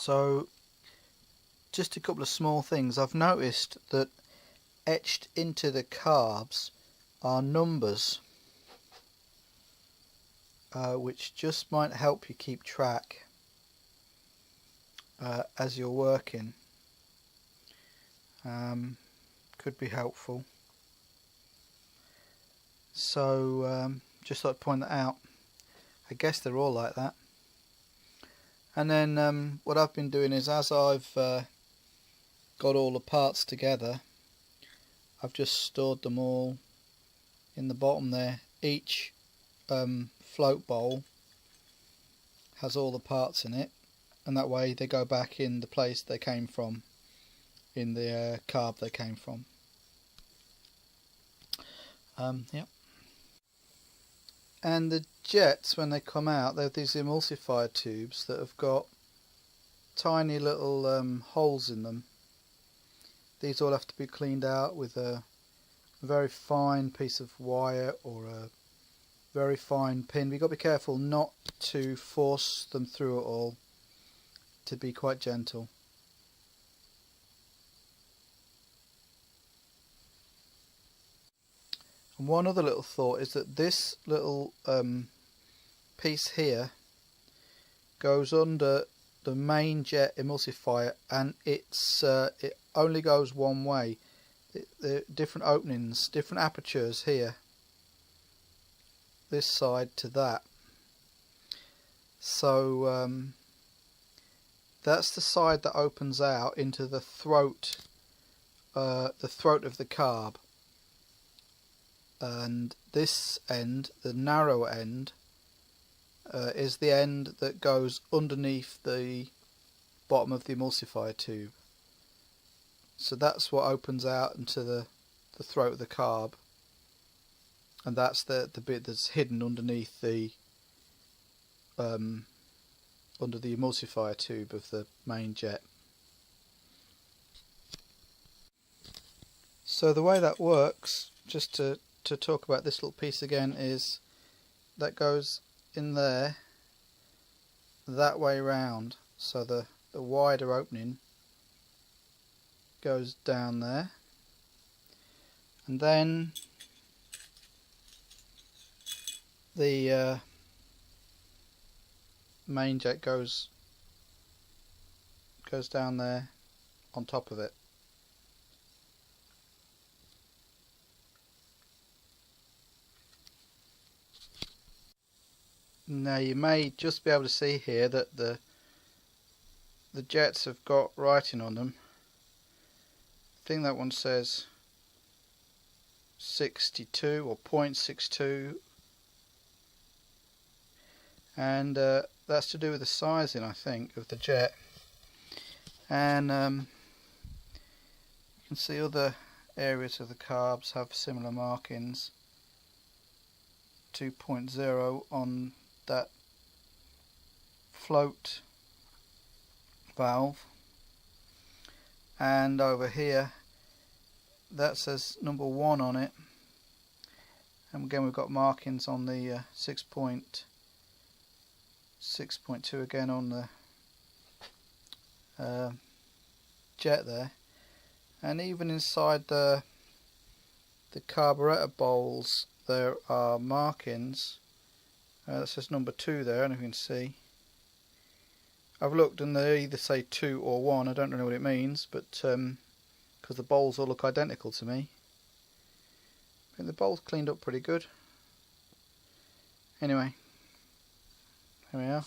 So just a couple of small things. I've noticed that etched into the carbs are numbers, which just might help you keep track as you're working. Could be helpful. So just thought to point that out. I guess they're all like that. And then what I've been doing is, as I've got all the parts together, I've just stored them all in the bottom there. Each float bowl has all the parts in it, and that way they go back in the place they came from, in the carb they came from. Yep. And the jets, when they come out, they're these emulsifier tubes that have got tiny little holes in them. These all have to be cleaned out with a very fine piece of wire or a very fine pin. But you've got to be careful not to force them through it all, to be quite gentle. And one other little thought is that this little piece here goes under the main jet emulsifier, and it only goes one way. The different openings, different apertures here, this side to that. So that's the side that opens out into the throat of the carb. And this end, the narrow end, is the end that goes underneath the bottom of the emulsifier tube. So that's what opens out into the throat of the carb, and that's the bit that's hidden underneath the under the emulsifier tube of the main jet. So the way that works, just to talk about this little piece again, is that goes in there that way round, so the wider opening goes down there, and then the main jet goes down there on top of it. Now you may just be able to see here that the jets have got writing on them. I think that one says 62 or 0.62, and that's to do with the sizing, I think, of the jet. And you can see other areas of the carbs have similar markings. 2.0 on that float valve, and over here that says number 1 on it, and again we've got markings on the 6.2 again on the jet there, and even inside the carburetor bowls there are markings. That says number 2 there, and you can see. I've looked and they either say 2 or 1, I don't know what it means, but because the bowls all look identical to me. I think the bowls cleaned up pretty good. Anyway, here we are.